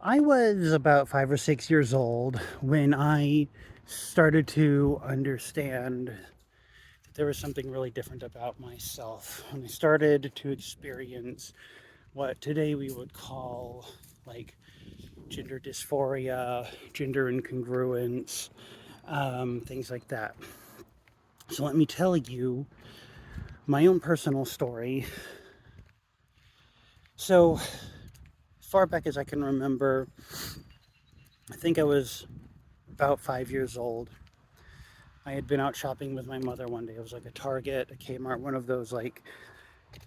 I was about 5 or 6 years old when I started to understand that there was something really different about myself. When I started to experience what today we would call like gender dysphoria, gender incongruence, things like that. So let me tell you my own personal story. So far back as I can remember, I think I was about 5 years old. I had been out shopping with my mother one day. It was like a Target, a Kmart, one of those like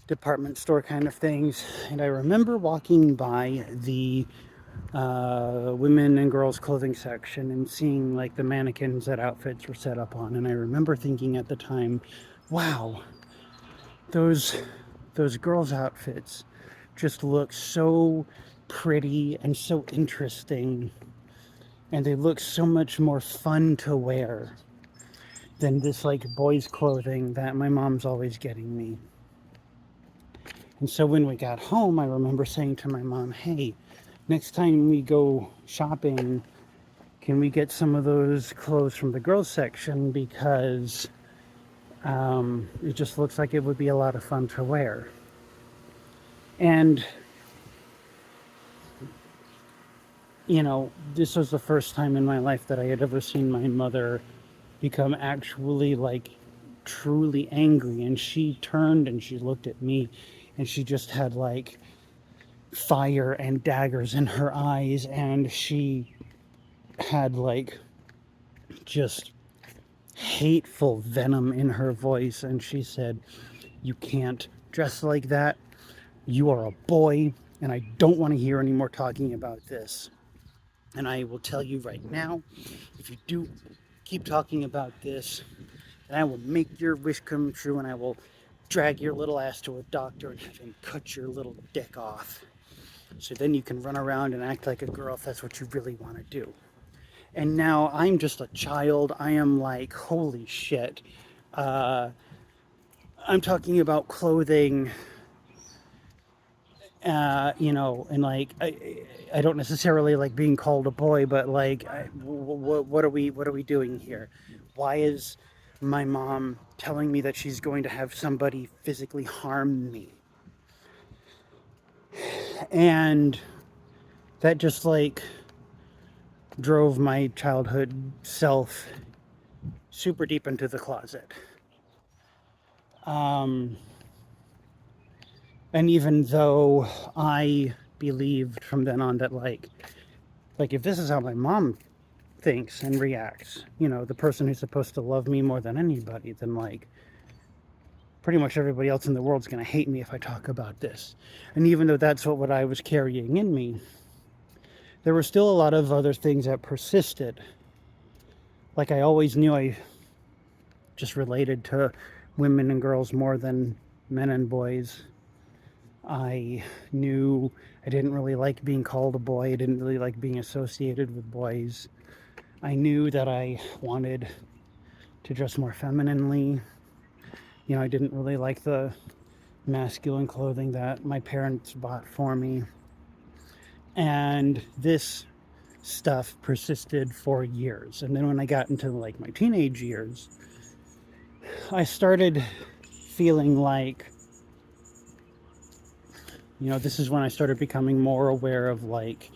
department store kind of things. And I remember walking by the women and girls clothing section and seeing like the mannequins that outfits were set up on. And I remember thinking at the time, wow, those those girls' outfits just look so pretty and so interesting, and they look so much more fun to wear than this like boys clothing that my mom's always getting me. And so when we got home, I remember saying to my mom, "Hey, next time we go shopping, can we get some of those clothes from the girls section because it just looks like it would be a lot of fun to wear." And this was the first time in my life that I had ever seen my mother become actually like truly angry. And she turned and she looked at me and she just had like fire and daggers in her eyes, and she had like just hateful venom in her voice. And she said, "You can't dress like that. You are a boy, and I don't want to hear any more talking about this. And I will tell you right now, if you do keep talking about this, then I will make your wish come true, and I will drag your little ass to a doctor and have him cut your little dick off. So then you can run around and act like a girl if that's what you really want to do." And now I'm just a child. I am like, holy shit. Uh, I'm talking about clothing, and like I don't necessarily like being called a boy, but like, what are we doing here? Why is my mom telling me that she's going to have somebody physically harm me? And that just like drove my childhood self super deep into the closet. Um, and even though I believed from then on that like if this is how my mom thinks and reacts, the person who's supposed to love me more than anybody, then like pretty much everybody else in the world's going to hate me if I talk about this. And even though that's what I was carrying in me, there were still a lot of other things that persisted. Like I always knew I just related to women and girls more than men and boys. I knew I didn't really like being called a boy. I didn't really like being associated with boys. I knew that I wanted to dress more femininely. I didn't really like the masculine clothing that my parents bought for me. And this stuff persisted for years. And then when I got into like my teenage years, I started feeling like, this is when I started becoming more aware of like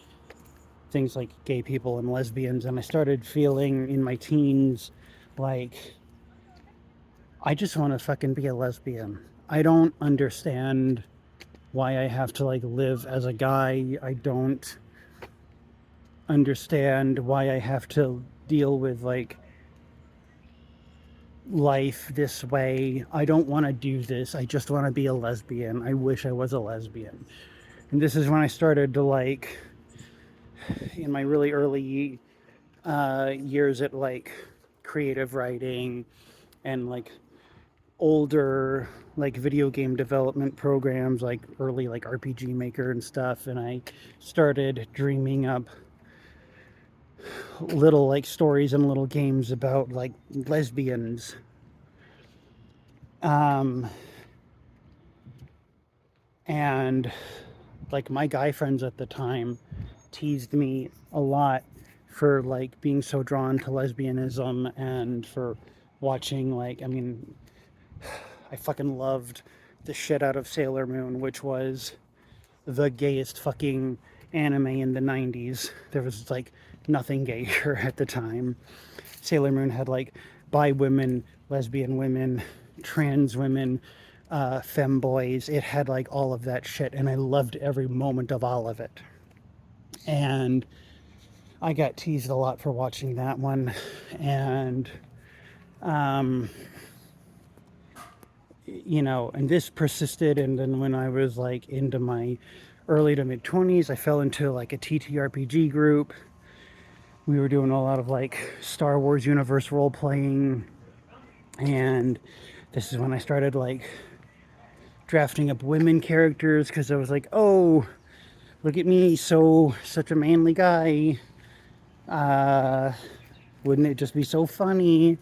things like gay people and lesbians. And I started feeling in my teens like I just want to fucking be a lesbian. I don't understand why I have to like live as a guy. I don't understand why I have to deal with like life this way. I don't want to do this. I just want to be a lesbian. I wish I was a lesbian. And this is when I started to like, in my really early years at like creative writing and like older like video game development programs, like early like RPG Maker and stuff. And I started dreaming up little like stories and little games about like lesbians. Um, and like my guy friends at the time, teased me a lot for like being so drawn to lesbianism and for watching like, I mean, I fucking loved the shit out of Sailor Moon, which was the gayest fucking anime in the 90s. There was like nothing gayer at the time. Sailor Moon had like bi women, lesbian women, trans women, femboys. It had like all of that shit, and I loved every moment of all of it. And I got teased a lot for watching that one, and you know, and this persisted. And then when I was like into my early to mid 20s, I fell into like a TTRPG group. We were doing a lot of like Star Wars universe role playing, and this is when I started like drafting up women characters because I was like, oh, look at me, such a manly guy. Wouldn't it just be so funny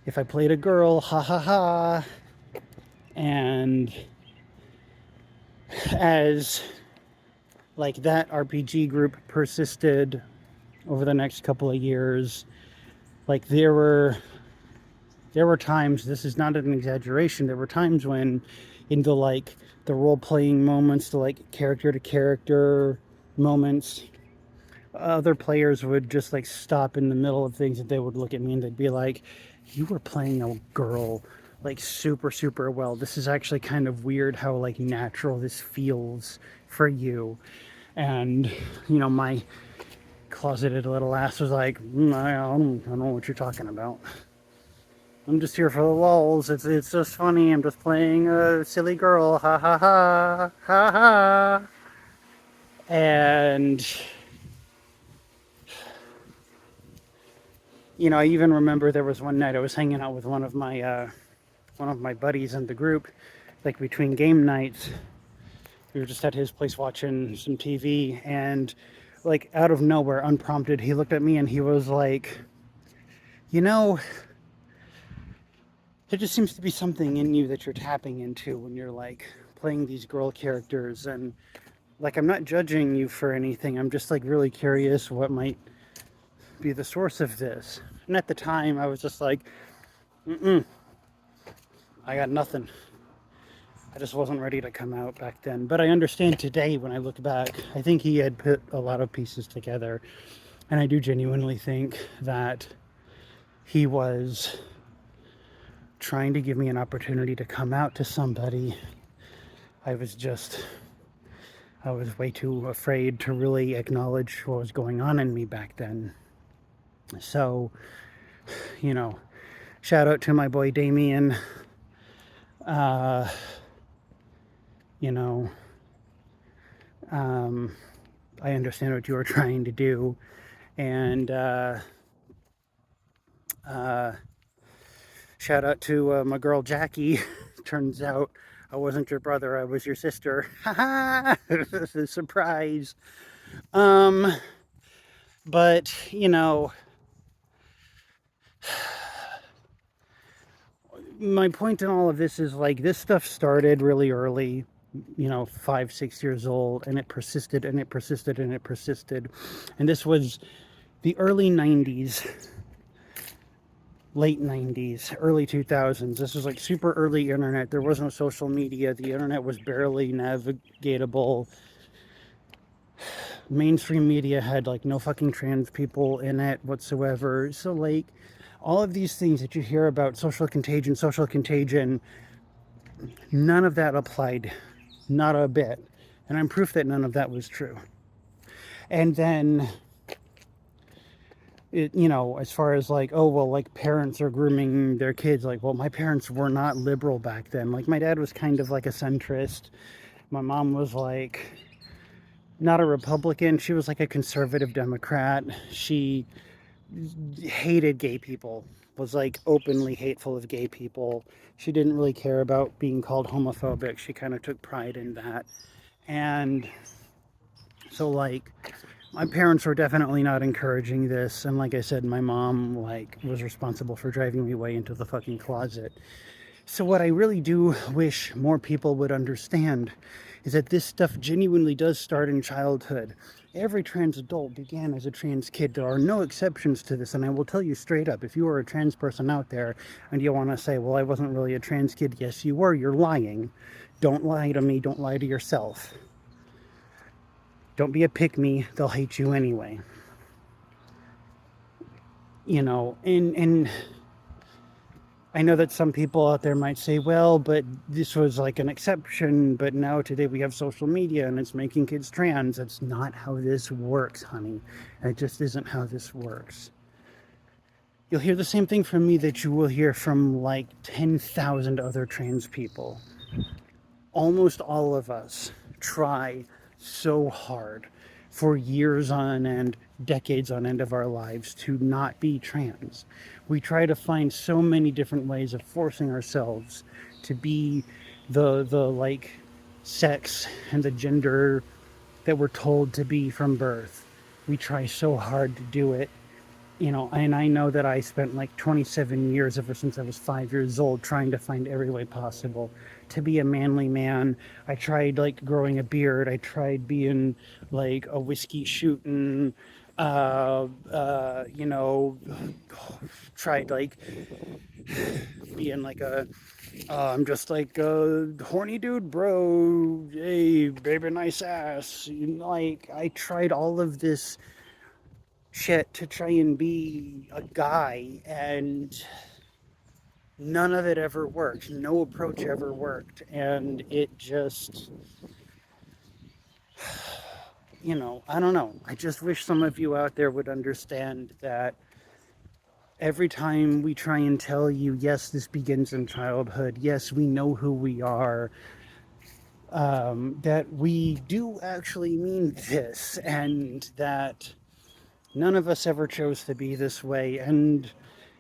if I played a girl? Ha ha ha. And as like that RPG group persisted over the next couple of years, like there were times, this is not an exaggeration, there were times when in the like the role-playing moments, the like character to character moments, other players would just like stop in the middle of things and they would look at me and they'd be like, you were playing a girl like super well. This is actually kind of weird how like natural this feels for you. And you know, my closeted little ass was like, I don't know what you're talking about. I'm just here for the lulz. It's just funny. I'm just playing a silly girl. Ha ha ha. Ha ha. And you know, I even remember there was one night I was hanging out with one of my buddies in the group, like between game nights. We were just at his place watching some TV, and like out of nowhere, unprompted, he looked at me and he was like, you know, there just seems to be something in you that you're tapping into when you're like playing these girl characters. And like, I'm not judging you for anything. I'm just like really curious what might be the source of this. And at the time I was just like, I got nothing. I just wasn't ready to come out back then. But I understand today when I look back, I think he had put a lot of pieces together. And I do genuinely think that he was trying to give me an opportunity to come out to somebody. I was way too afraid to really acknowledge what was going on in me back then. So, you know, shout out to my boy Damien. You know, I understand what you were trying to do. And shout out to my girl Jackie. Turns out I wasn't your brother, I was your sister. Ha ha! Surprise. But, you know, my point in all of this is like this stuff started really early, you know, 5-6 years old, and it persisted and it persisted and it persisted. And this was the early 90s, late 90s, early 2000s. This was like super early internet. There was no social media. The internet was barely navigatable. Mainstream media had like no fucking trans people in it whatsoever. So like all of these things that you hear about social contagion, none of that applied, not a bit. And I'm proof that none of that was true. And then it, you know, as far as like, oh, well, like parents are grooming their kids, like, well, my parents were not liberal back then. Like my dad was kind of like a centrist. My mom was like not a Republican. She was like a conservative Democrat. She hated gay people, was like openly hateful of gay people. She didn't really care about being called homophobic. She kind of took pride in that. And so like my parents were definitely not encouraging this. And like I said, my mom like was responsible for driving me way into the fucking closet. So what I really do wish more people would understand is that this stuff genuinely does start in childhood. Every trans adult began as a trans kid. There are no exceptions to this, and I will tell you straight up, if you are a trans person out there and you want to say, well, I wasn't really a trans kid, yes, you were, you're lying. Don't lie to me, don't lie to yourself. Don't be a pick-me, they'll hate you anyway. You know, and I know that some people out there might say, well, but this was like an exception, but now today we have social media and it's making kids trans. That's not how this works, honey. It just isn't how this works. You'll hear the same thing from me that you will hear from like 10,000 other trans people. Almost all of us try so hard for years on end, decades on end of our lives to not be trans. We try to find so many different ways of forcing ourselves to be the like sex and the gender that we're told to be from birth. We try so hard to do it, you know, and I know that I spent like 27 years ever since I was 5 years old trying to find every way possible to be a manly man. I tried like growing a beard. I tried being like a whiskey shooting, you know, tried like being like I'm just like a horny dude, bro. Hey, baby, nice ass. You know, like, I tried all of this shit to try and be a guy, and none of it ever worked. No approach ever worked. And it just, you know, I don't know. I just wish some of you out there would understand that every time we try and tell you, yes, this begins in childhood, yes, we know who we are, that we do actually mean this, and that none of us ever chose to be this way. And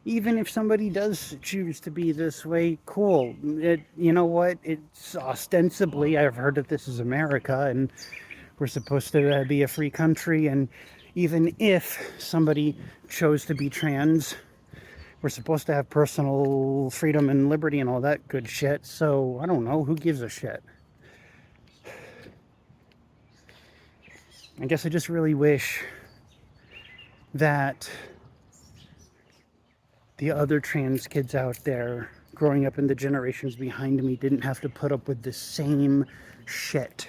even if somebody does choose to be this way, cool. You know what? It's ostensibly, I've heard that this is America and we're supposed to be a free country. And even if somebody chose to be trans, we're supposed to have personal freedom and liberty and all that good shit. So I don't know. Who gives a shit? I guess I just really wish that the other trans kids out there growing up in the generations behind me didn't have to put up with the same shit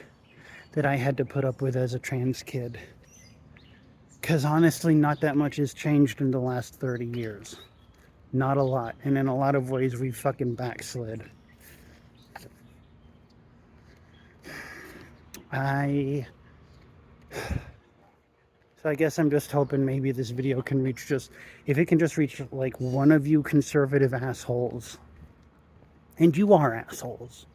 that I had to put up with as a trans kid. Because honestly, not that much has changed in the last 30 years. Not a lot. And in a lot of ways, we fucking backslid. So I guess I'm just hoping maybe this video can reach if it can just reach like one of you conservative assholes, and you are assholes,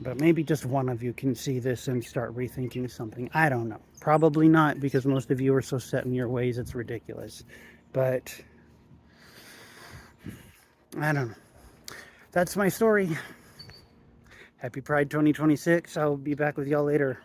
but maybe just one of you can see this and start rethinking something. I don't know. Probably not, because most of you are so set in your ways, it's ridiculous. But I don't know. That's my story. Happy Pride 2026. I'll be back with y'all later.